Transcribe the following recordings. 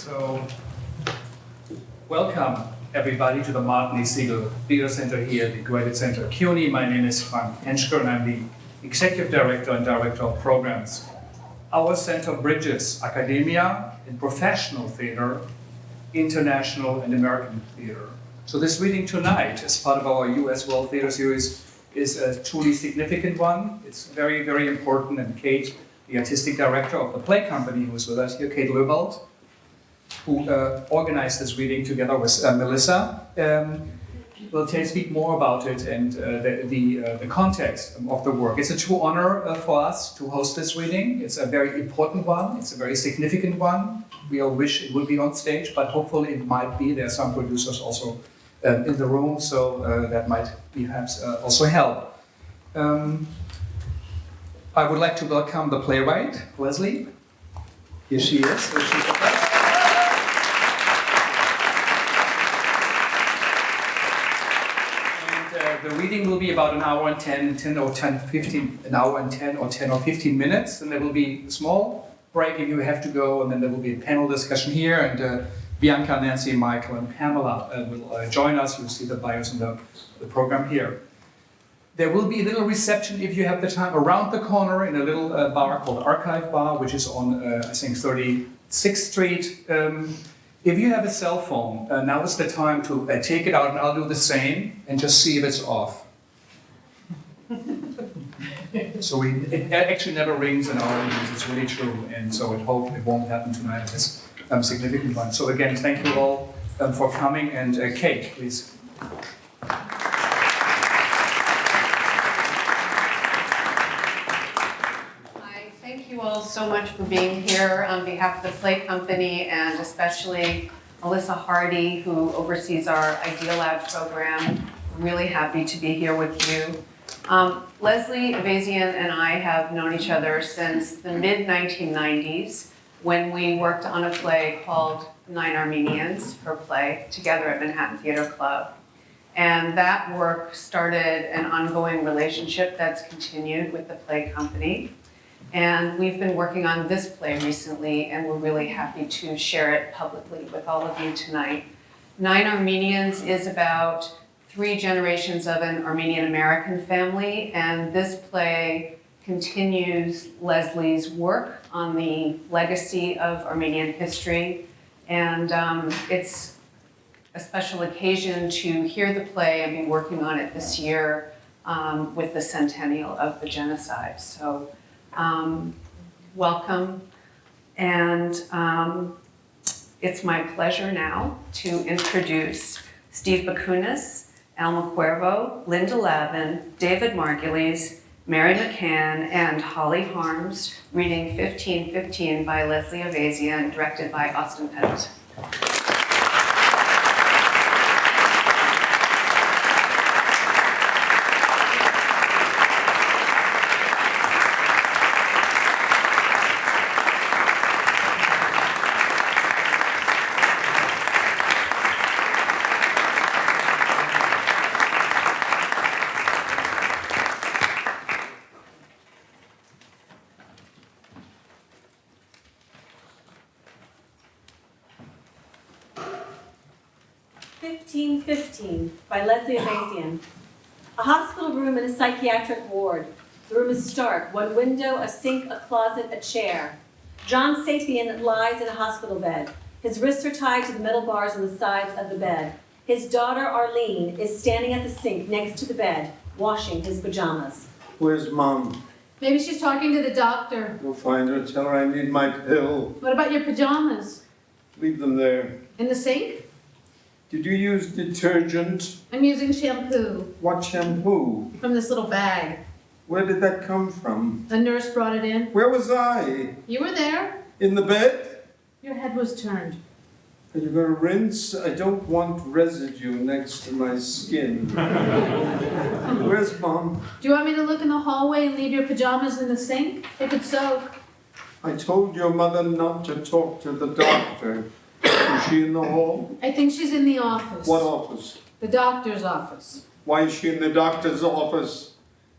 So, welcome everybody to the Martin E. Siegel Theater Center here at the Graduate Center CUNY. My name is Frank Henschker and I'm the Executive Director and Director of Programs. Our center bridges academia and professional theater, international and American theater. So this reading tonight, as part of our US World Theater Series, is a truly significant one. It's very, very important, and Kate, the artistic director of the play company who is with us here, Kate Löbelt, who organized this reading together with Melissa, will speak more about it and the context of the work. It's a true honor for us to host this reading. It's a very important one. It's a very significant one. We all wish it would be on stage, but hopefully it might be. There are some producers also in the room, so that might perhaps also help. I would like to welcome the playwright, Leslie. Here she is. So the reading will be about an hour and 10 or 15 minutes, and there will be a small break if you have to go, and then there will be a panel discussion here, and Bianca, Nancy, Michael, and Pamela will join us. You'll see the bios in the program here. There will be a little reception, if you have the time, around the corner in a little bar called Archive Bar, which is on, I think, 36th Street. If you have a cell phone, now is the time to take it out, and I'll do the same, and just see if it's off. So it actually never rings in our ears, it's really true, and so I hope it won't happen tonight at this significant one. So again, thank you all for coming, and Kate, please. Thank you all so much for being here on behalf of the Play Company, and especially Melissa Hardy, who oversees our Idea Lab program. I'm really happy to be here with you. Leslie Ayvazian and I have known each other since the mid-1990s when we worked on a play called Nine Armenians, her play, together at Manhattan Theater Club. And that work started an ongoing relationship that's continued with the Play Company. And we've been working on this play recently, and we're really happy to share it publicly with all of you tonight. Nine Armenians is about 3 generations of an Armenian-American family, and this play continues Leslie's work on the legacy of Armenian history. And it's a special occasion to hear the play and be working on it this year with the centennial of the genocide. So. Welcome, and it's my pleasure now to introduce Steve Bakunas, Alma Cuervo, Linda Lavin, David Margulies, Mary McCann, and Holly Harms, reading 1515 by Leslie Ayvazian, directed by Austin Pendleton. By Leslie Ayvazian. A hospital room in a psychiatric ward. The room is stark. One window, a sink, a closet, a chair. John Saypian lies in a hospital bed. His wrists are tied to the metal bars on the sides of the bed. His daughter, Arlene, is standing at the sink next to the bed, washing his pajamas. Where's Mom? Maybe she's talking to the doctor. Go find her, tell her I need my pill. What about your pajamas? Leave them there. In the sink? Did you use detergent? I'm using shampoo What shampoo? from this little bag. Where did that come from? The nurse brought it in. Where was I? You were there. In the bed? Your head was turned. Are you going to rinse? I don't want residue next to my skin. Where's Mom? Do you want me to look in the hallway and leave your pajamas in the sink? They could soak. I told your mother not to talk to the doctor. Is she in the hall? I think she's in the office. What office? The doctor's office. Why is she in the doctor's office?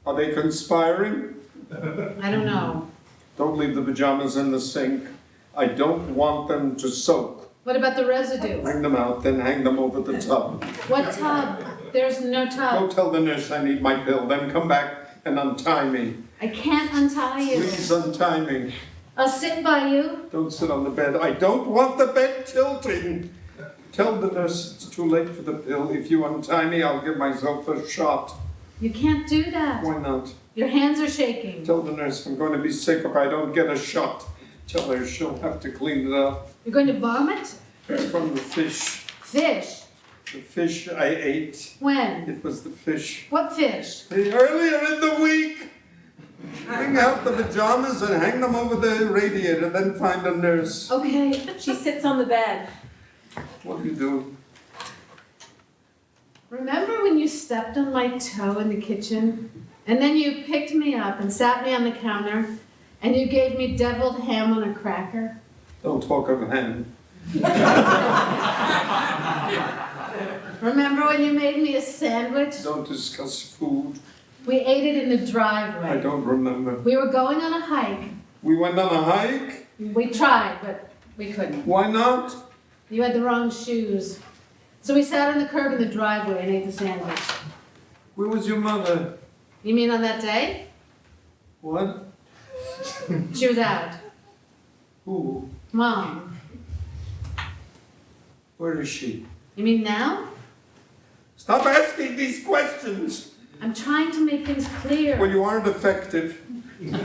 Are they conspiring? I don't know. Don't leave the pajamas in the sink. I don't want them to soak. What about the residue? Hang them out, then hang them over the tub. What tub? There's no Go tub. tell the nurse I need my pill, then come back and untie me. I can't untie you. Please untie me. I'll sit by you. Don't sit on the bed. I don't want the bed tilting. Tell the nurse it's too late for the pill. If you untie me, I'll give myself a shot. You can't do that. Why not? Your hands are shaking. Tell the nurse I'm going to be sick if I don't get a shot. Tell her she'll have to clean it up. You're going to vomit? It's from the fish. Fish? The fish I ate. When? It was the fish. What fish? Earlier in the week. Bring out the pajamas and hang them over the radiator, then find a nurse. Okay. She sits on the bed. What do you do? Remember when you stepped on my toe in the kitchen? And then you picked me up and sat me on the counter and you gave me deviled ham on a cracker? Don't talk of ham. Remember when you made me a sandwich? Don't discuss food. We ate it in the driveway. I don't remember. We were going on a hike. We went on a hike? We tried, but we couldn't. Why not? You had the wrong shoes. So we sat on the curb in the driveway and ate the sandwich. Where was your mother? You mean on that day? What? She was out. Who? Mom. Where is she? You mean now? Stop asking these questions! I'm trying to make things clear. Well, you aren't effective. Let's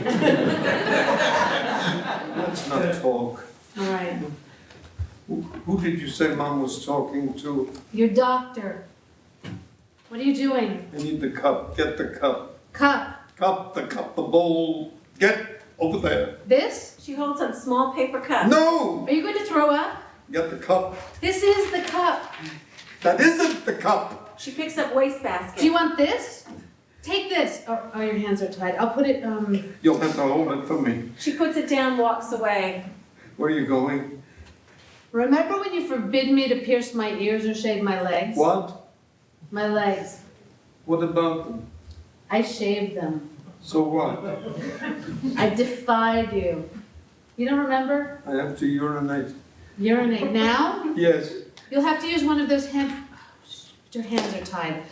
not talk. All right. Who did you say Mom was talking to? Your doctor. What are you doing? I need the cup. Get the cup. Cup. Cup, the cup, the bowl. Get over there. This? She holds a small paper cup. No! Are you going to throw up? Get the cup. This is the cup. That isn't the cup. She picks up wastebasket. Do you want this? Take this. Oh, your hands are tied. I'll put it, You'll have to hold it for me. She puts it down, walks away. Where are you going? Remember when you forbid me to pierce my ears or shave my legs? What? My legs. What about them? I shaved them. So what? I defied you. You don't remember? I have to urinate. Urinate now? Yes. You'll have to use one of those hand... Your hands are tied.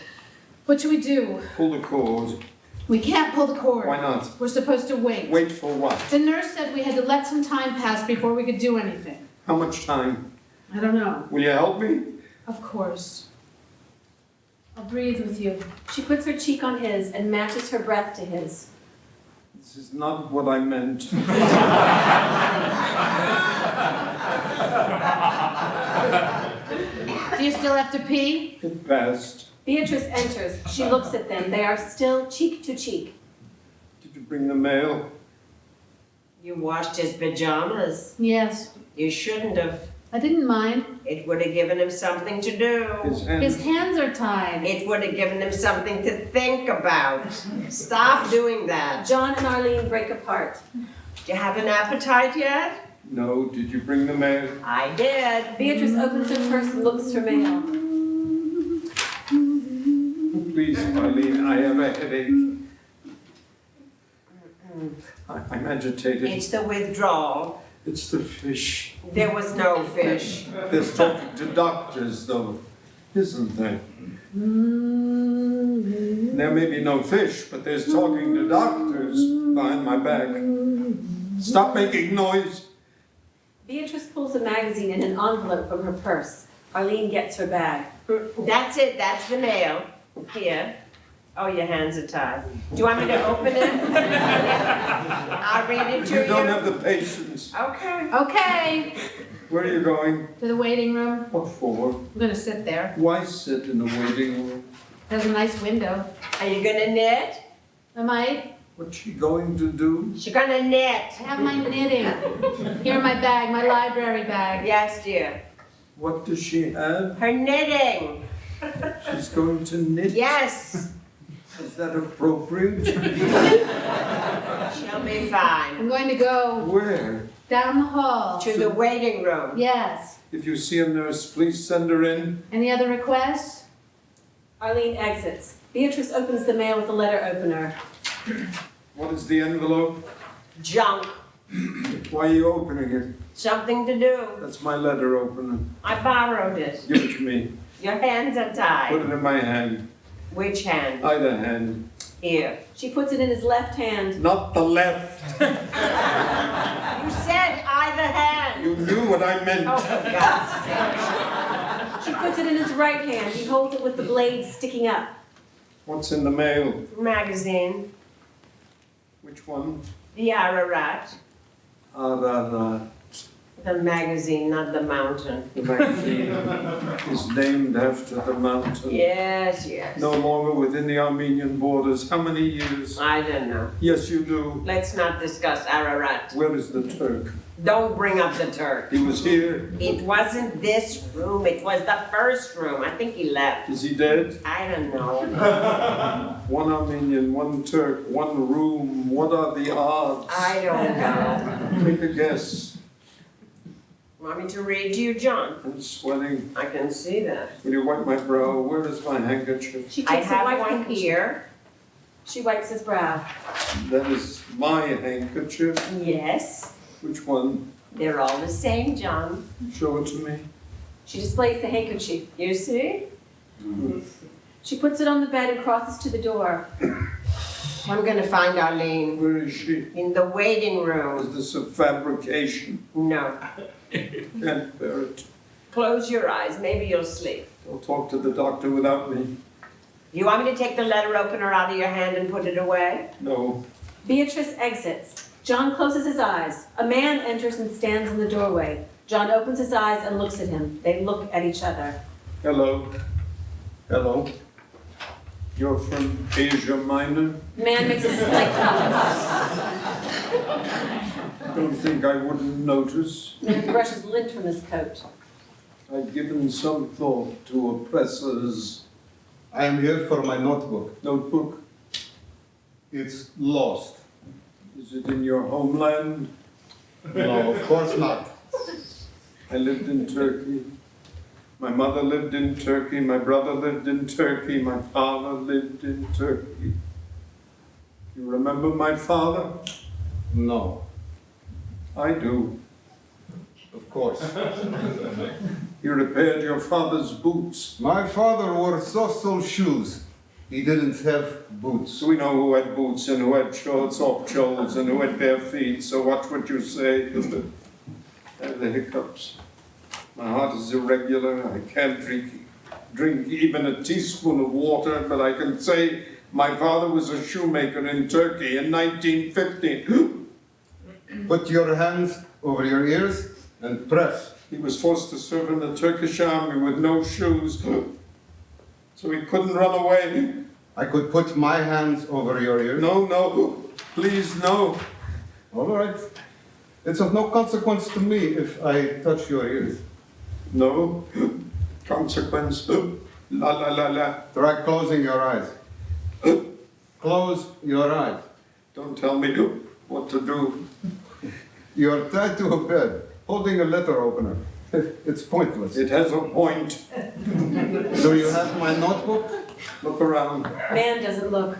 What should we do? Pull the cord. We can't pull the cord. Why not? We're supposed to wait. Wait for what? The nurse said we had to let some time pass before we could do anything. How much time? I don't know. Will you help me? Of course. I'll breathe with you. She puts her cheek on his and matches her breath to his. This is not what I meant. Do you still have to pee? It passed. Beatrice enters. She looks at them. They are still cheek to cheek. Did you bring the mail? You washed his pajamas. Yes. You shouldn't have. I didn't mind. It would have given him something to do. His hand. His hands are tied. It would have given him something to think about. Stop doing that. John and Arlene break apart. Do you have an appetite yet? No, did you bring the mail? I did. Beatrice opens her purse and looks for mail. Please, Marlene, I have a headache. I'm agitated. It's the withdrawal. It's the fish. There was no fish. There's talking to doctors, though, isn't there? There may be no fish, but there's talking to doctors behind my back. Stop making noise. Beatrice pulls a magazine and an envelope from her purse. Arlene gets her bag. That's it. That's the mail. Here. Oh, your hands are tied. Do you want me to open it? I'll read it to you. You don't have the patience. Okay. Okay. Where are you going? To the waiting room. What for? I'm going to sit there. Why sit in the waiting room? There's a nice window. Are you gonna knit? Am I? What's she going to do? She's gonna knit. I have my knitting. Here in my bag, my library bag. Yes, dear. What does she have? Her knitting. She's going to knit? Yes. Is that appropriate? She'll be fine. I'm going to go Where? down the hall. To the waiting room. Yes. If you see a nurse, please send her in. Any other requests? Arlene exits. Beatrice opens the mail with a letter opener. What is the envelope? Junk. Why are you opening it? Something to do. That's my letter opener. I borrowed it. Give it to me. Your hands are Put tied. it in my hand. Which hand? Either hand. Here. She puts it in his left hand. Not the left. You said either hand. You knew what I meant. Oh, for God's sake. She puts it in his right hand. He holds it with the blade sticking up. What's in the mail? Magazine. Which one? The Ararat. Ararat. The magazine, not the mountain. The magazine is named after the mountain. Yes, yes. No longer within the Armenian borders. How many years? I don't know. Yes, you do. Let's not discuss Ararat. Where is the Turk? Don't bring up the Turk. He was here. It wasn't this room, it was the first room. I think he left. Is he dead? I don't know. One Armenian, one Turk, one room. What are the odds? I don't know. Take a guess. Want me to read to you, John? I'm sweating. I can see that. Will you wipe my brow? Where is my handkerchief? She I takes a have white one handkerchief. here. She wipes his brow. That is my handkerchief. Yes. Which one? They're all the same, John. Show it to me. She displays the handkerchief. You see? She puts it on the bed and crosses to the door. I'm gonna find Arlene Where is she? in the waiting room. Is this a fabrication? No. Can't bear it. Close your eyes, maybe you'll sleep. Don't talk to the doctor without me. You want me to take the letter opener out of your hand and put it away? No. Beatrice exits. John closes his eyes. A man enters and stands in the doorway. John opens his eyes and looks at him. They look at each other. Hello. Hello. You're from Asia Minor? The man makes a slight comment. Don't think I wouldn't notice. The man brushes lint from his coat. I've given some thought to oppressors. I am here for my notebook. Notebook? It's lost. Is it in your homeland? No, of course not. I lived in Turkey. My mother lived in Turkey. My brother lived in Turkey. My father lived in Turkey. You remember my father? No, I do. of course. You repaired your father's boots. My father wore social shoes. He didn't have boots. So we know who had boots and who had shorts off shoulders and who had bare feet. So watch what you say. I have the hiccups. My heart is irregular. I can't drink even a teaspoon of water, but I can say my father was a shoemaker in Turkey in 1915. Put your hands over your ears and press. He was forced to serve in the Turkish army with no shoes, so he couldn't run away. I could put my hands over your ears. No, no, please, no. All right. It's of no consequence to me if I touch your ears. No consequence. La la la la. Try closing your eyes. Close your eyes. Don't tell me what to do. You're tied to a bed, holding a letter opener. It's pointless. It has a point. Do you have my notebook? Look around. Man doesn't look.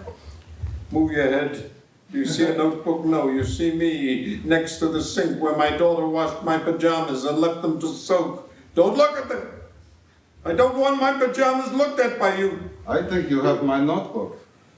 Move your head. Do you see a notebook? No, you see me next to the sink where my daughter washed my pajamas and left them to soak. Don't look at them. I don't want my pajamas looked at by you. I think you have my notebook.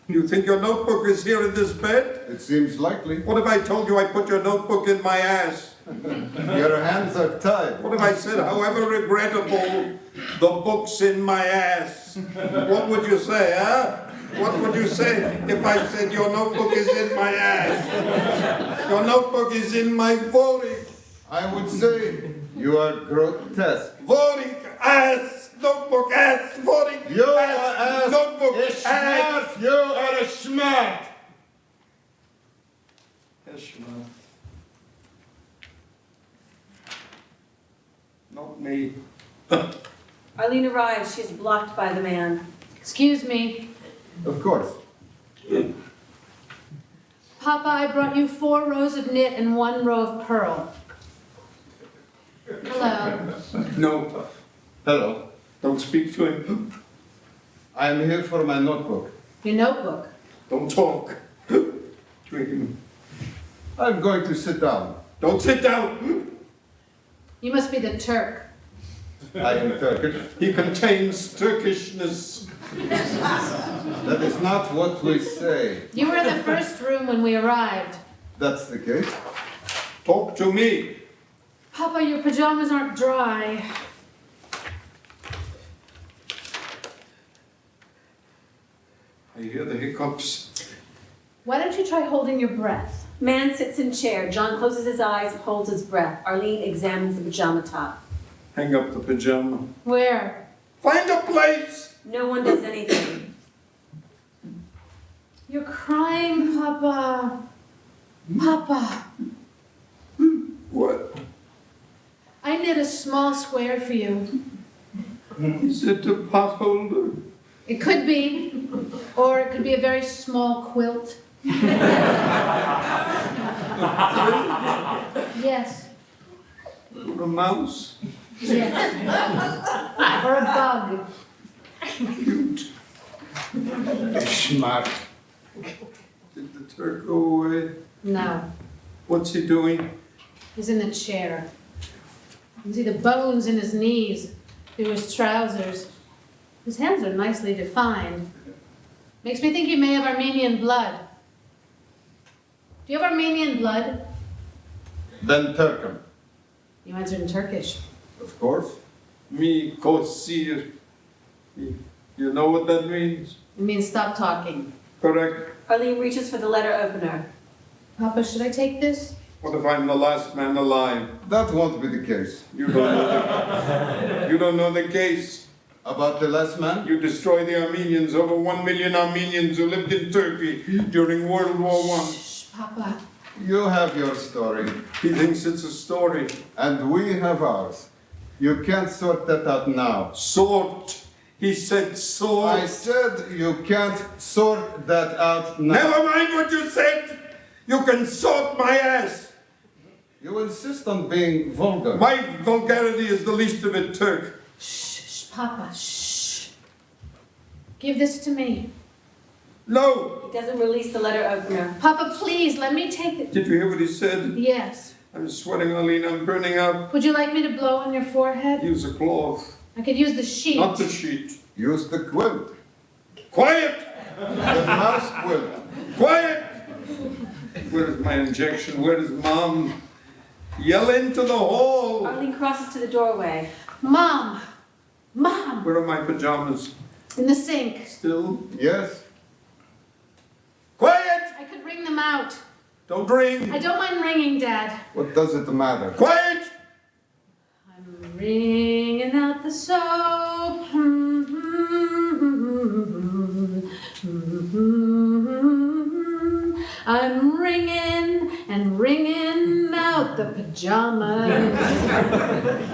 You think your notebook is here in this bed? It seems likely. What if I told you I put your notebook in my ass? Your hands are tied. What if I said, however regrettable, the book's in my ass? What would you say, huh? What would you say if I said your notebook is in my ass? Your notebook is in my vorik. I would say you are grotesque. Vorik, ass, notebook, ass, vorik, You are ass, ass. notebook, A ass. schmart. You are a schmart. Not me. Arlene arrives. She is blocked by the man. Excuse me. Of course. Papa, I brought you 4 rows of knit and 1 row of pearl. Hello. No, Hello. don't speak to him. I am here for my notebook. Your notebook. Don't talk to him. I'm going to sit down. Don't sit down. You must be the Turk. I am Turkish. He contains Turkishness. That is not what we say. You were in the first room when we arrived. That's the case. Talk to me. Papa, your pajamas aren't dry. I hear the hiccups. Why don't you try holding your breath? Man sits in chair. John closes his eyes and holds his breath. Arlene examines the pajama top. Hang up the pajama. Where? Find a place. No one does anything. You're crying, Papa. Papa. What? I knit a small square for you. Is it a potholder? It could be, or it could be a very small quilt. Yes. Or a mouse? Yes. Or a bug. Cute. Smart. Did the Turk go away? No, What's he doing? he's in the chair. You can see the bones in his knees through his trousers. His hands are nicely defined. Makes me think you may have Armenian blood. Do you have Armenian blood? Then Turkum. You answered in Turkish. Of course. Me kosir. You know what that means? It means stop talking. Correct. Arlene reaches for the letter opener. Papa, should I take this? What if I'm the last man alive? That won't be the case. You don't know the case. About the last man? You destroy the Armenians, over 1 million Armenians who lived in Turkey during World War I. Shh, Papa. You have your story, He thinks it's a story. and we have ours. You can't sort that out now. Sort. He said sort. I said you can't sort that out now. Never mind what you said. You can sort my ass. You insist on being vulgar. My vulgarity is the least of it, Turk. Shh, Papa, shh. Give this to me. No. He doesn't release the letter opener. Papa, please, let me take it. Did you hear what he said? Yes. I'm sweating, Arlene. I'm burning up. Would you like me to blow on your forehead? Use a cloth. I could use the sheet. Not the sheet. Use the quilt. Quiet! The mouse quilt. Quiet! Where is my injection? Where is Mom? Yell into the hall. Arlene crosses to the doorway. Mom! Mom! Where are my pajamas? In the sink. Still? Yes. Quiet! I could wring them out. Don't ring. I don't mind wringing, Dad. What does it matter? Quiet! I'm wringing out the soap. I'm wringing and wringing out the pajamas.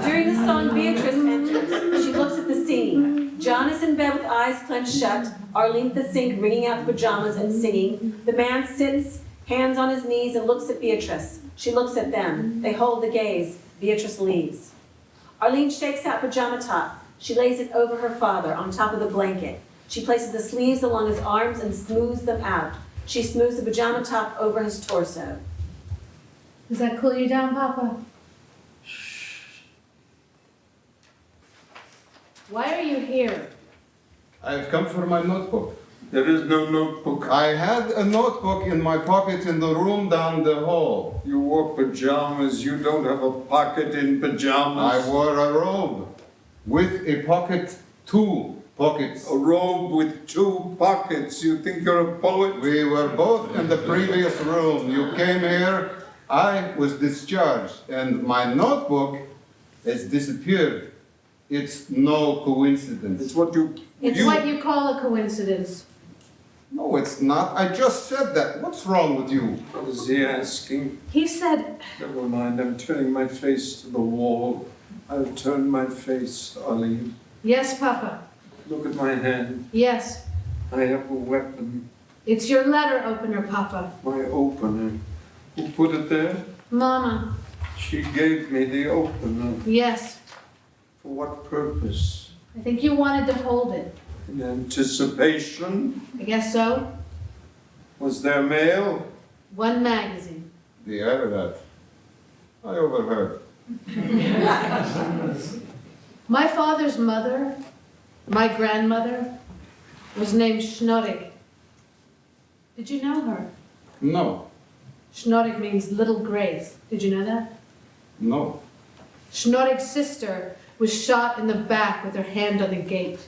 During the song, Beatrice enters. She looks at the scene. John is in bed with eyes clenched shut. Arlene at the sink, wringing out the pajamas and singing. The man sits, hands on his knees, and looks at Beatrice. She looks at them. They hold the gaze. Beatrice leaves. Arlene shakes out pajama top. She lays it over her father on top of the blanket. She places the sleeves along his arms and smooths them out. She smooths the pajama top over his torso. Does that cool you down, Papa? Why are you here? I've come for my notebook. There is no notebook. I had a notebook in my pocket in the room down the hall. You wore pajamas. You don't have a pocket in pajamas. I wore a robe with a pocket, 2 pockets. A robe with 2 pockets. You think you're a poet? We were both in the previous room. You came here, I was discharged, and my notebook has disappeared. It's no coincidence. It's what you... It's what you call a coincidence. No, it's not. I just said that. What's wrong with you? What is he asking? He said, Never mind. I'm turning my face to the wall. I'll turn my face, Arlene. yes, Papa. Look at my hand. Yes. I have a weapon. It's your letter opener, Papa. My opener. Who put it there? Mama. She gave me the opener. Yes. For what purpose? I think you wanted to hold it. In anticipation? I guess so. Was there mail? One magazine. The air that. I overheard. My father's mother, my grandmother, was named Schnorig. Did you know her? No, Schnorig means little grace. Did you know that? no. Schnorig's sister was shot in the back with her hand on the gate.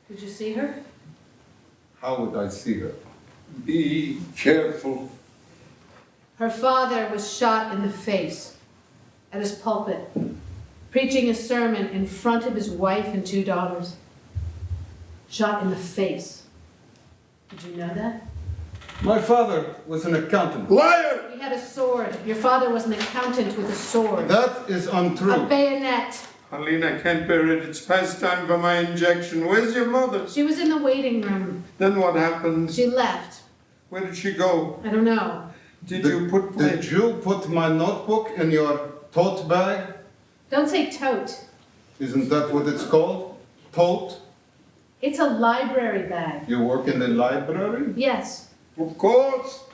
Did you see her? How would I see her? Be careful. Her father was shot in the face at his pulpit, preaching a sermon in front of his wife and 2 daughters. Shot in the face. Did you know that? My father was an accountant. Liar! He had a sword. Your father was an accountant with a sword. That is A untrue. bayonet. Arlene, I can't bear it. It's past time for my injection. Where's your mother? She was in the waiting room. Then what happened? She left. Where did she go? I don't know. Did you put my... Did you put my notebook in your tote bag? Don't say tote. Isn't that what it's called? Tote? It's a library bag. You work in the library? Yes. Of course.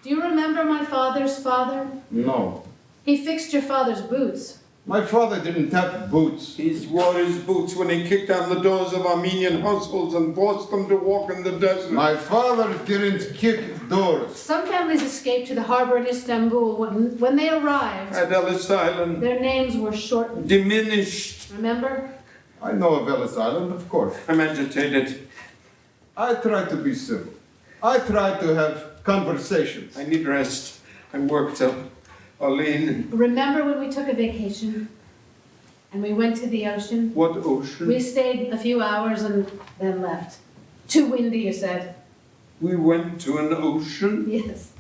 Do you remember my father's father? No. He fixed your father's boots. My father didn't have boots. He wore his boots when he kicked down the doors of Armenian households and forced them to walk in the desert. My father didn't kick doors. Some families escaped to the harbor in Istanbul. When they arrived, At Ellis Island. their names were shortened. Diminished. Remember? I know of Ellis Island, of course. I'm agitated. I try to be civil. I try to have conversations. I need rest. I'm worked up. Arlene, Remember when we took a vacation and we went to the ocean? what ocean? We stayed a few hours and then left. Too windy, you said. We went to an ocean? Yes.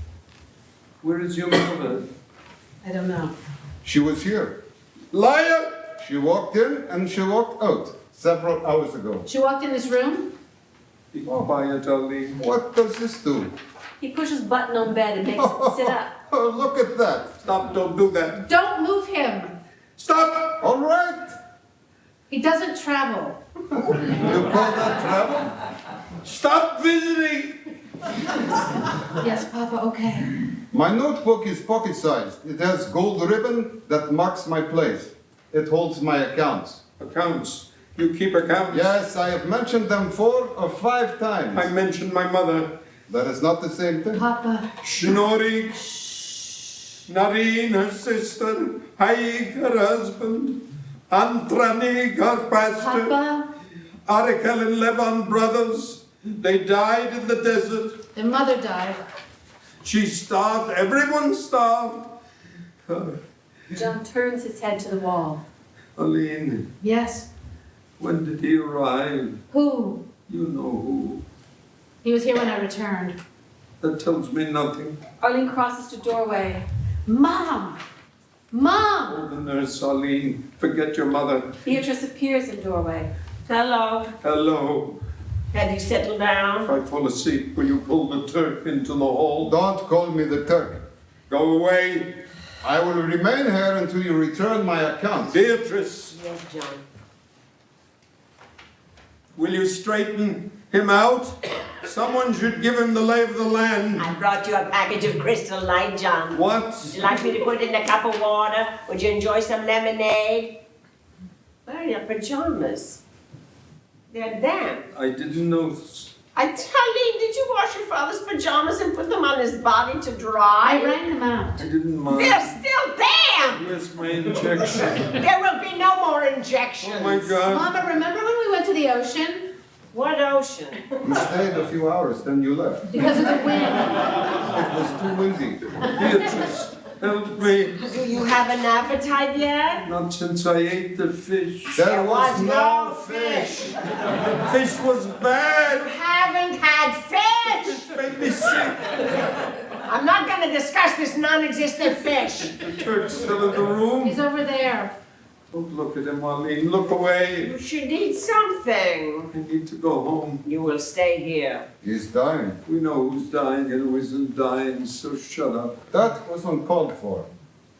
Where is your mother? I don't know. She was here. Liar! She walked in and she walked out several hours ago. She walked in this room. Be quiet, Arlene. What does this do? He pushes button on bed and makes it sit up. Oh, look at that. Stop, don't do that. Don't move him. Stop! All right. He doesn't travel. You call that travel? Stop visiting! Yes, Papa, okay. My notebook is pocket-sized. It has gold ribbon that marks my place. It holds my accounts. Accounts. You keep accounts? Yes, I have mentioned them 4 or 5 times. I mentioned my mother. That is not the same thing. Papa. Shnori. Nareen, her sister. Haig, her husband. Antranig, her pastor. Papa. Arakel and Levon brothers. They died in the desert. Their mother died. She starved. Everyone starved. John turns his head to the wall. Arlene, Yes. when did he arrive? Who? You know who. He was here when I returned. That tells me nothing. Arlene crosses to doorway. Mom! Mom! Oh, the nurse, Arlene. Forget your mother. Beatrice appears in doorway. Hello. Hello. Have you settled down? If I fall asleep, will you pull the Turk into the hall? Don't call me the Turk. Go away. I will remain here until you return my accounts. Beatrice, Yes, John. will you straighten him out? Someone should give him the lay of the land. I brought you a package of Crystal Light, John. What? Would you like me to put it in a cup of water? Would you enjoy some lemonade? Where are your pajamas? They're damp. I didn't notice. Arlene, did you wash your father's pajamas and put them on his body to dry? I rang them out. I didn't mind. They're still damp! Where's my injection? There will be no more injections. Oh my God. Mama, remember when we went to the ocean? What ocean? You stayed a few hours, then you left. Because of the wind. It was too windy. Beatrice, help me. Do you have an appetite yet? Not since I ate the fish. There was was no no fish. Fish was bad. Haven't had fish! It made me sick. I'm not going to discuss this non-existent fish. The Turk's still in the room. He's over there. Don't look at him, Arlene. Look away. You should eat something. I need to go home. You will stay here. He's dying. We know who's dying and who isn't dying, so shut up. That was uncalled for.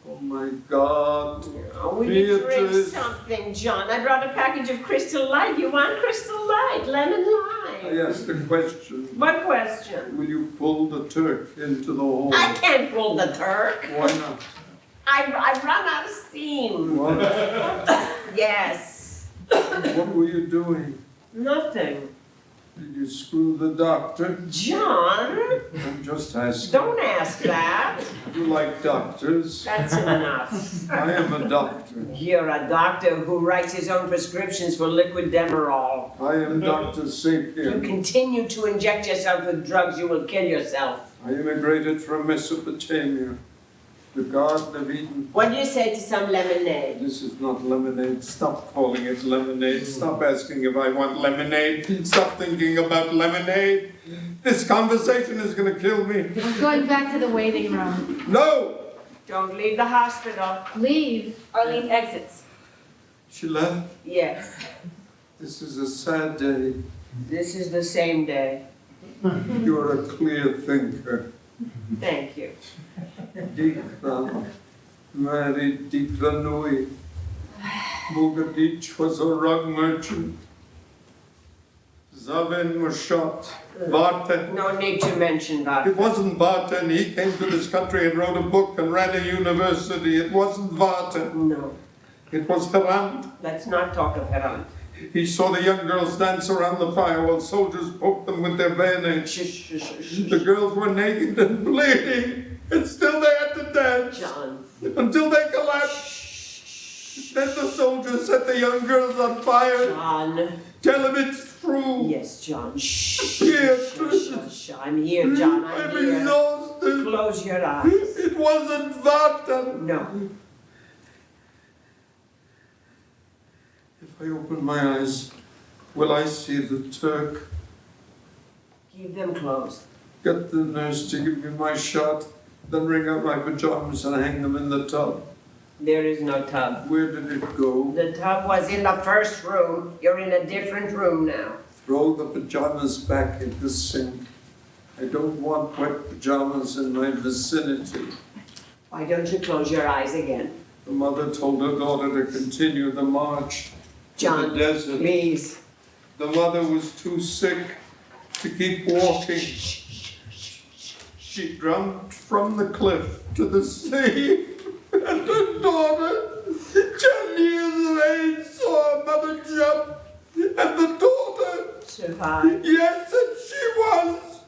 Oh my God. Oh, will you drink Beatrice. something, John? I brought a package of Crystal Light. You want Crystal Light? Lemon I lime. asked a question. What question? Will you pull the Turk into the hole? I can't pull the Turk. Why not? I've run out of steam. What? Yes. What were you doing? Nothing. Did you screw the doctor? John, I'm just asking. don't ask that. You like doctors? That's enough. I am a doctor. You're a doctor who writes his own prescriptions for liquid Demerol. I am Dr. If you Saypian. continue to inject yourself with drugs, you will kill yourself. I immigrated from Mesopotamia, the Garden of Eden. What do you say to some lemonade? This is not lemonade. Stop calling it lemonade. Stop asking if I want lemonade. Stop thinking about lemonade. This conversation is going to kill me. We're going back to the waiting room. No! Don't leave the hospital. Leave. Arlene exits. She left. Yes, This is a sad day. this is the same day. You are a clear thinker. Thank you. Dikra, Mary Dikra Nui. Mugadich was a rug merchant. Lavin was shot. Barton. No need to mention that. It wasn't Barton. He came to this country and wrote a book and ran a university. It wasn't Barton. No, It was Harand. let's not talk of Heron. He saw the young girls dance around the fire while soldiers poked them with their bayonets. The girls were naked and bleeding, and still they had to dance John. until they collapsed. Then the soldiers set the young girls on fire. John. Tell them it's true. Yes, John. Shh. Yes. Shh. I'm here, John. I'm I'm here. exhausted. Close your eyes. It wasn't Vartan. No. If I open my eyes, will I see the Turk? Keep them closed. Get the nurse to give me my shot, then wring out my pajamas and hang them in the tub. There is no tub. Where did it go? The tub was in the first room. You're in a different room now. Throw the pajamas back in the sink. I don't want wet pajamas in my vicinity. Why don't you close your eyes again? The mother told her daughter to continue the march to John, the desert. please. The mother was too sick to keep walking. She jumped from the cliff to the sea, and her daughter, 10 years of age, saw her mother jump, and the daughter, Survive. yes, and she was.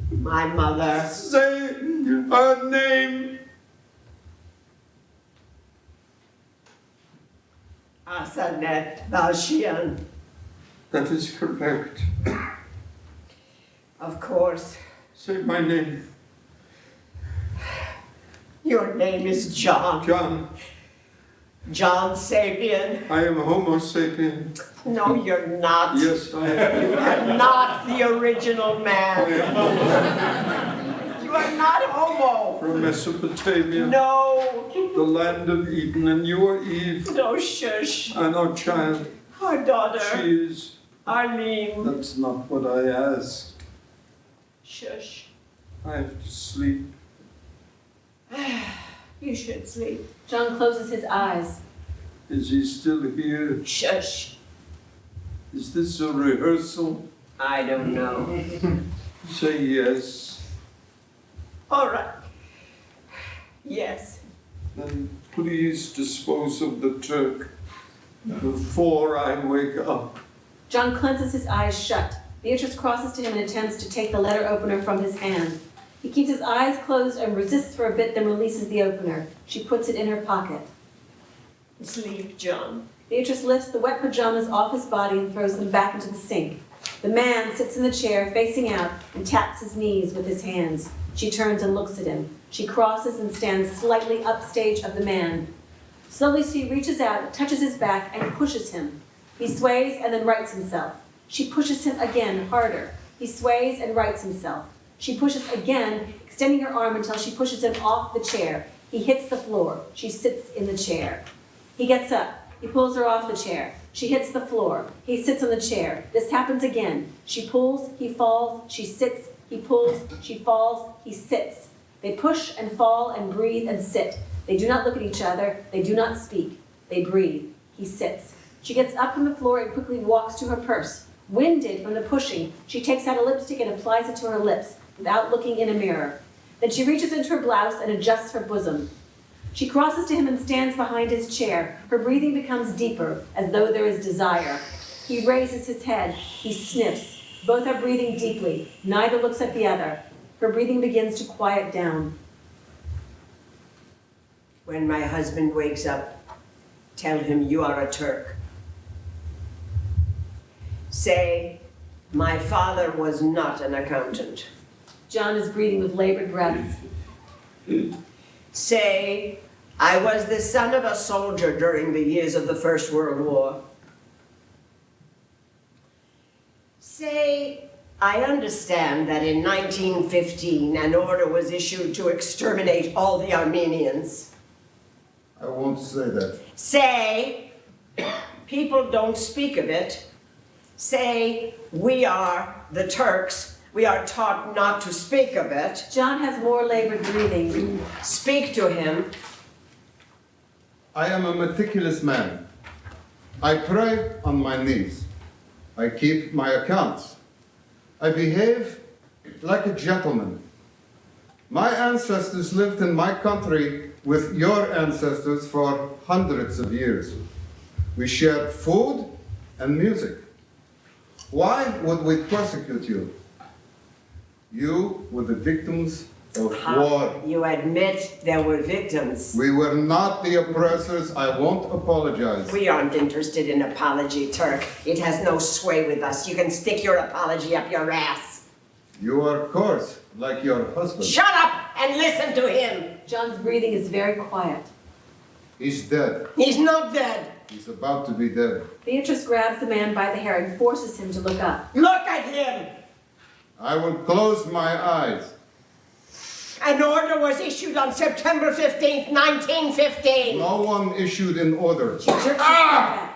My mother. Say her name. Asanet Valshian. That is correct. Of course. Say my name. Your name is John. John. John Saypian. I am Homo sapien. No, you're not. Yes, I am. You are not the original man. You are not Homo. From Mesopotamia, No. the land of Eden, and you are Eve. No, shush. I know, child. Our daughter, She is. Arlene. That's not what I asked. Shush. I have to sleep. You should sleep. John closes his eyes. Is he still here? Shush. Is this a rehearsal? I don't know. Say yes. All right. Yes. Then please dispose of the Turk before I wake up. John clenches his eyes shut. Beatrice crosses to him and attempts to take the letter opener from his hand. He keeps his eyes closed and resists for a bit, then releases the opener. She puts it in her pocket. Sleep, John. Beatrice lifts the wet pajamas off his body and throws them back into the sink. The man sits in the chair, facing out, and taps his knees with his hands. She turns and looks at him. She crosses and stands slightly upstage of the man. Slowly she reaches out, touches his back, and pushes him. He sways and then rights himself. She pushes him again, harder. He sways and rights himself. She pushes again, extending her arm until she pushes him off the chair. He hits the floor. She sits in the chair. He gets up. He pulls her off the chair. She hits the floor. He sits on the chair. This happens again. She pulls, he falls, she sits, he pulls, she falls, he sits. They push and fall and breathe and sit. They do not look at each other. They do not speak. They breathe. He sits. She gets up from the floor and quickly walks to her purse. Winded from the pushing, she takes out a lipstick and applies it to her lips without looking in a mirror. Then she reaches into her blouse and adjusts her bosom. She crosses to him and stands behind his chair. Her breathing becomes deeper, as though there is desire. He raises his head. He sniffs. Both are breathing deeply. Neither looks at the other. Her breathing begins to quiet down. When my husband wakes up, tell him you are a Turk. Say, my father was not an accountant. John is breathing with labored breaths. Say, I was the son of a soldier during the years of the First World War. Say, I understand that in 1915 an order was issued to exterminate all the Armenians. I won't say that. Say, people don't speak of it. Say, we are the Turks. We are taught not to speak of it. John has more labored breathing. Speak to him. I am a meticulous man. I pray on my knees. I keep my accounts. I behave like a gentleman. My ancestors lived in my country with your ancestors for hundreds of years. We shared food and music. Why would we persecute you? You were the victims of war. You admit there were victims. We were not the oppressors. I won't apologize. We aren't interested in apology, Turk. It has no sway with us. You can stick your apology up your ass. You are coarse, like your husband. Shut up and listen to him. John's breathing is very quiet. He's dead. He's not dead. He's about to be dead. Beatrice grabs the man by the hair and forces him to look up. Look at him. I will close my eyes. An order was issued on September 15th, 1915. No one issued an order. She jerks his head back.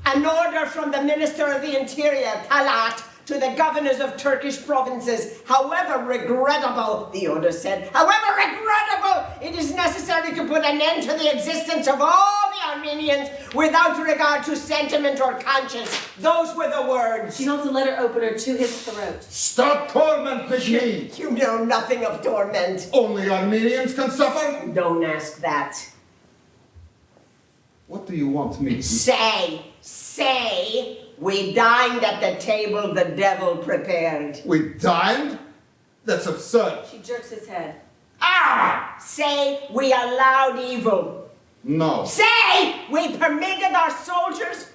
An order from the Minister of the Interior, Talat, to the governors of Turkish provinces. However regrettable, the order said, however regrettable, it is necessary to put an end to the existence of all the Armenians without regard to sentiment or conscience. Those were the words. She holds a letter opener to his throat. Stop tormenting me! You know nothing of torment. Only Armenians can suffer? Don't ask that. What do you want me to Say, we dined at the table the devil prepared. We dined? That's absurd. She jerks his head. Say, we allowed evil. No. Say, we permitted our soldiers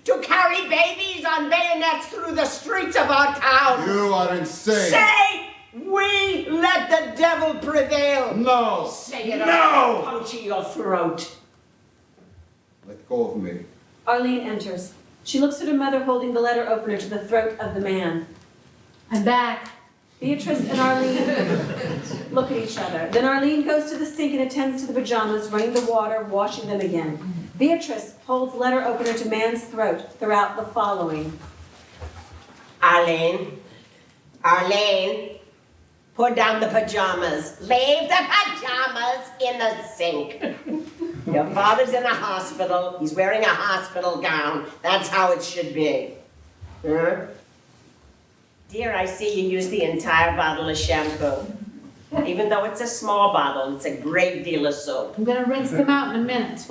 to carry babies on bayonets through the streets of our towns. You are insane. Say, we let the devil prevail. No. Say it or No. I'll puncture your throat. Let go of me. Arlene enters. She looks at her mother holding the letter opener to the throat of the man. I'm back. Beatrice and Arlene look at each other. Then Arlene goes to the sink and attends to the pajamas, running the water, washing them again. Beatrice holds letter opener to man's throat throughout the following. Arlene, put down the pajamas. Leave the pajamas in the sink. Your father's in a hospital. He's wearing a hospital gown. That's how it should be. Huh? Dear, I see you use the entire bottle of shampoo. Even though it's a small bottle, it's a great deal of soap. I'm gonna rinse them out in a minute.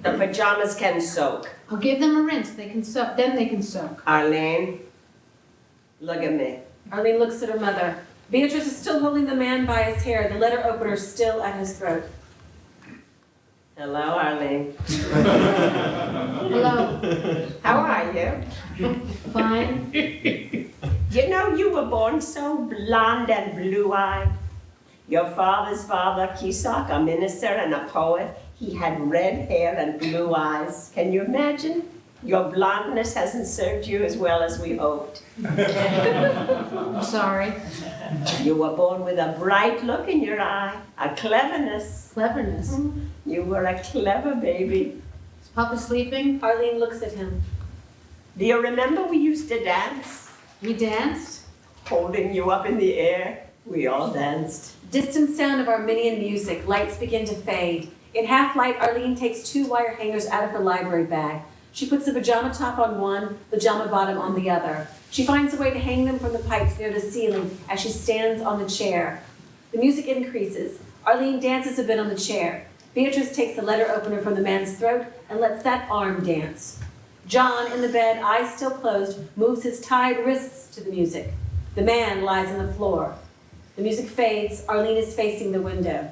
The pajamas can soak. I'll give them a rinse. They can soak. Then they can soak. Arlene, look at me. Arlene looks at her mother. Beatrice is still holding the man by his hair, the letter opener still at his throat. Hello, Arlene. Hello. How are you? Fine. You know you were born so blonde and blue-eyed. Your father's father, Kisak, a minister and a poet, he had red hair and blue eyes. Can you imagine? Your blondness hasn't served you as well as we hoped. I'm sorry. You were born with a bright look in your eye, a cleverness. Cleverness. You were a clever baby. Is Papa sleeping? Arlene looks at him. Do you remember we used to dance? We danced? Holding you up in the air, we all danced. Distant sound of Armenian music. Lights begin to fade. In half light, Arlene takes 2 wire hangers out of her library bag. She puts the pajama top on one, pajama bottom on the other. She finds a way to hang them from the pipes near the ceiling as she stands on the chair. The music increases. Arlene dances a bit on the chair. Beatrice takes the letter opener from the man's throat and lets that arm dance. John, in the bed, eyes still closed, moves his tied wrists to the music. The man lies on the floor. The music fades. Arlene is facing the window.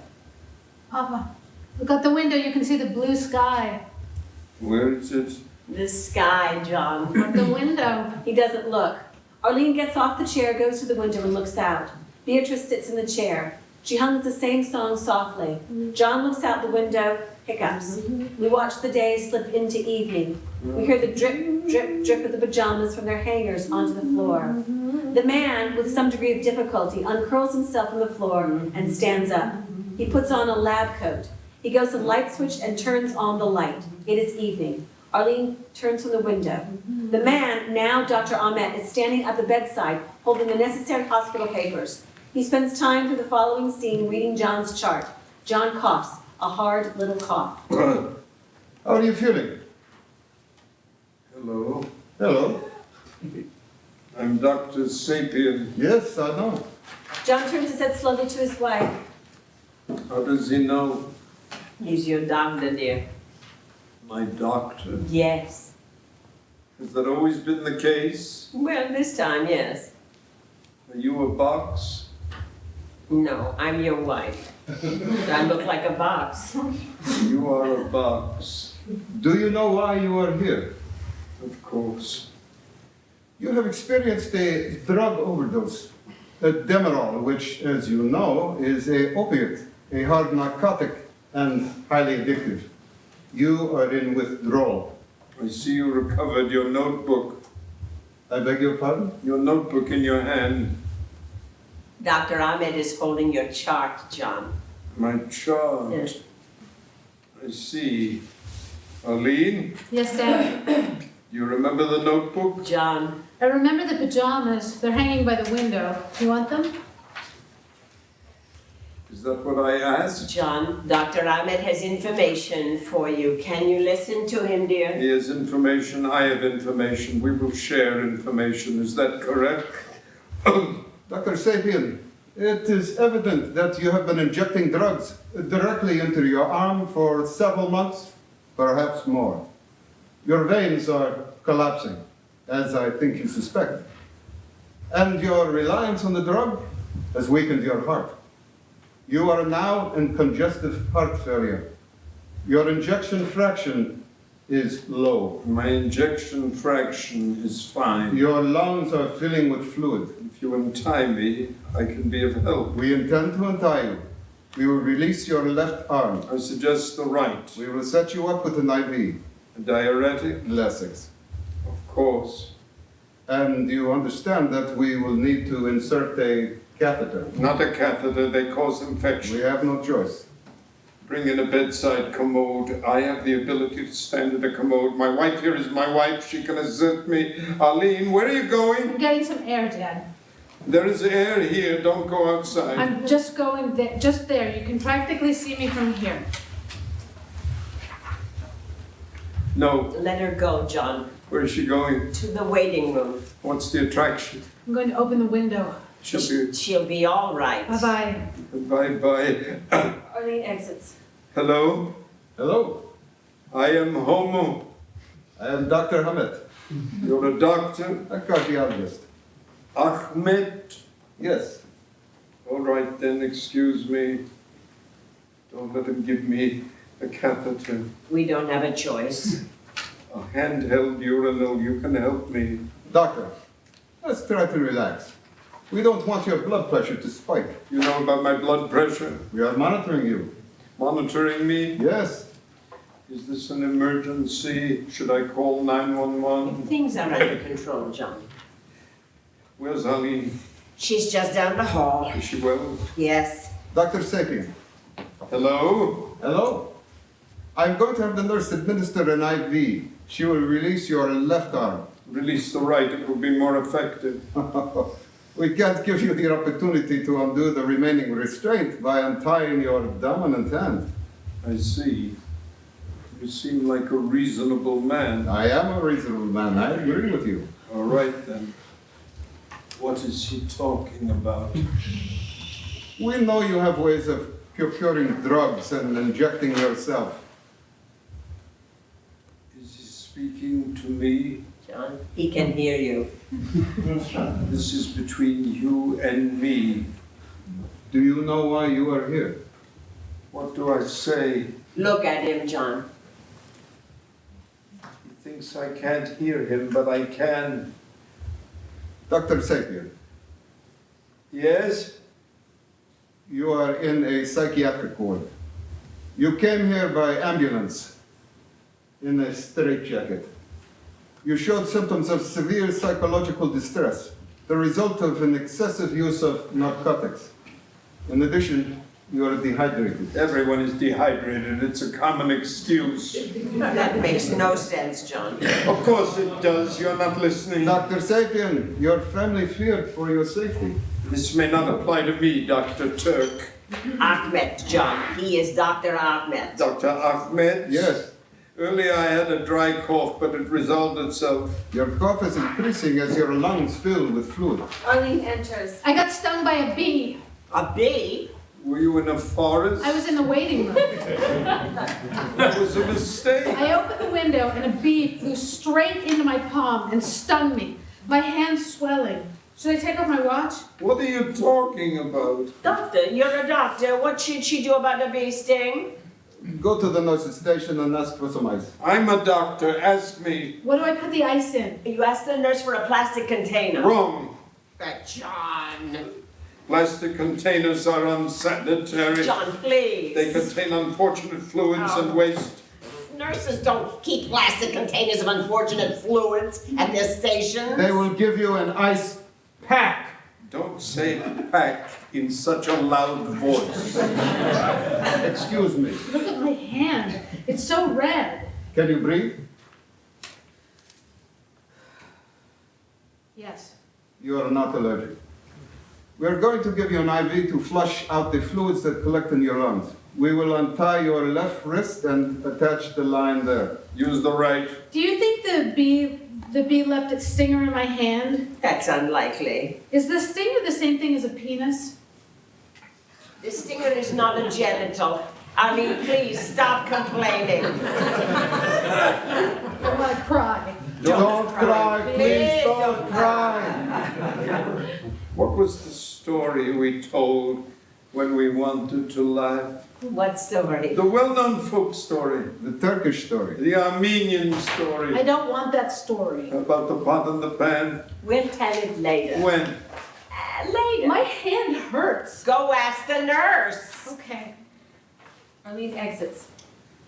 Papa, look out the window. You can see the blue sky. Where is it? The sky, John. Out the window. He doesn't look. Arlene gets off the chair, goes to the window, and looks out. Beatrice sits in the chair. She hums the same song softly. John looks out the window, hiccups. We watch the days slip into evening. We hear the drip, drip, drip of the pajamas from their hangers onto the floor. The man, with some degree of difficulty, uncurls himself from the floor and stands up. He puts on a lab coat. He goes to the light switch and turns on the light. It is evening. Arlene turns from the window. The man, now Dr. Ahmet, is standing at the bedside, holding the necessary hospital papers. He spends time through the following scene reading John's chart. John coughs, a hard little cough. How are you feeling? Hello, Hello. I'm Dr. Saypian. Yes, I know. John turns his head slowly to his wife. How does he know? He's your doctor, dear. My doctor. Yes. Has that always been the case? Well, this time, yes. Are you a box? No, I'm your wife. I look like a box. You are a box. Do you know why you are here? Of course. You have experienced a drug overdose, a Demerol, which, as you know, is a opiate, a hard narcotic, and highly addictive. You are in withdrawal. I see you recovered your notebook. I beg your pardon? Your notebook in your hand. Dr. Ahmed is holding your chart, John. My chart. Yes. I see. Arlene, Yes, Dad. you remember the notebook? John, I remember the pajamas. They're hanging by the window. You want them? Is that what I asked? John, Dr. Ahmed has information for you. Can you listen to him, dear? He has information, I have information. We will share information. Is that correct? Dr. Saypian, it is evident that you have been injecting drugs directly into your arm for several months, perhaps more. Your veins are collapsing, as I think you suspect. And your reliance on the drug has weakened your heart. You are now in congestive heart failure. Your injection fraction is low. My injection fraction is fine. Your lungs are filling with fluid. If you untie me, I can be of help. We intend to untie you. We will release your left arm. I suggest the right. We will set you up with an IV. A diuretic? Lessings. Of course. And you understand that we will need to insert a catheter. Not a catheter, they cause We infection. have no choice. Bring in a bedside commode. I have the ability to stand at a commode. My wife here is my wife. She can assist me. Arlene, where are you going? I'm getting some air, Dad. There is air here. Don't go outside. I'm just going there. Just there. You can practically see me from here. No. Let her go, John. Where is she going? To the waiting room. What's the attraction? I'm going to open the window. She'll be all right. Bye-bye. Bye-bye. Arlene exits. Hello? Hello, I am Homo. I am Dr. Hamet, You're a doctor? a cardiologist. Ahmed? Yes, All right then, excuse me. Don't let him give me a catheter. We don't have a choice. A handheld urinal, you can help me. doctor, let's try to relax. We don't want your blood pressure to spike. You know about my blood pressure? We are monitoring you. Monitoring me? Yes, Is this an emergency? Should I call 911? Things are under control, John. Where's Arlene? She's just down the hall. Is she well? Yes. Dr. Saypian. Hello? Hello. I'm going to have the nurse administer an IV. She will release your left arm. Release the right, it will be more effective. We can't give you the opportunity to undo the remaining restraint by untying your dominant hand. I see. You seem like a reasonable man. I am a reasonable man, I agree with you. All right then. What is he talking about? We know you have ways of procuring drugs and injecting yourself. Is he speaking to me? John, he can hear you. This is between you and me. Do you know why you are here? What do I say? Look at him, John. He thinks I can't hear him, but I can. Dr. Saypian, Yes? you are in a psychiatric ward. You came here by ambulance in a straitjacket. You showed symptoms of severe psychological distress, the result of an excessive use of narcotics. In addition, you are dehydrated. Everyone is dehydrated. It's a common excuse. That makes no sense, John. Of course it does. You're not listening. Dr. Saypian, your family feared for your safety. This may not apply to me, Dr. Turk. Ahmed, John. He is Dr. Ahmed. Dr. Ahmed? Yes, Earlier I had a dry cough, but it resolved itself. your cough is increasing as your lungs fill with fluid. Arlene enters. I got stung by a bee. A bee? Were you in a forest? I was in the waiting room. That was a mistake. I opened the window and a bee flew straight into my palm and stung me. My hand's swelling. Should I take off my watch? What are you talking about? Doctor, you're a doctor. What should she do about the bee sting? Go to the nurse's station and ask for some ice. I'm a doctor. Ask me. What do I put the ice in? You asked the nurse for a plastic container. Wrong. But John. Plastic containers are unsanitary. John, please. They contain unfortunate fluids and waste. Nurses don't keep plastic containers of unfortunate fluids at their stations. They will give you an ice pack. Don't say pack in such a loud voice. Excuse me. Look at my hand. It's so red. Can you breathe? Yes. You are not allergic. We are going to give you an IV to flush out the fluids that collect in your lungs. We will untie your left wrist and attach the line there. Use the right. Do you think the bee left its stinger in my hand? That's unlikely. Is the stinger the same thing as a penis? The stinger is not a genital. I mean, please stop complaining. I want to cry. Don't cry, please Please don't don't cry. What was the story we told when we wanted to laugh? What story? The well-known folk story. The Turkish story. The Armenian story. I don't want that story. About the pot and the pan. We'll tell it later. When? Later. My hand hurts. Go ask the nurse. Okay. Arlene exits.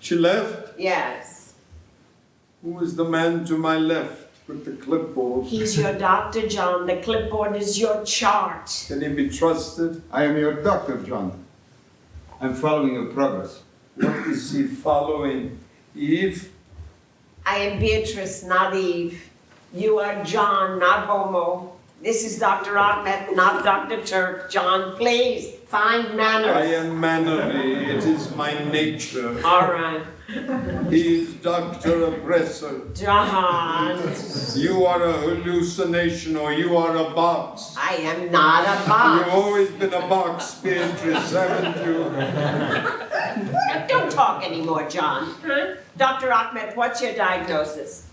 She left. Yes. Who is the man to my left with the clipboard? He's your doctor, John. The clipboard is your chart. Can he be trusted? I am your doctor, John. I'm following your progress. What is he following? Eve? I am Beatrice, not Eve. You are John, not Homo. This is Dr. Ahmed, not Dr. Turk. John, please, find manners. I am mannerly. It is my nature. All right. He is Dr. Aggressor. John. You are a hallucination or you are a box. I am not a box. You've always been a box, Beatrice, haven't you? Don't talk anymore, John. Huh? Dr. Ahmed, what's your diagnosis?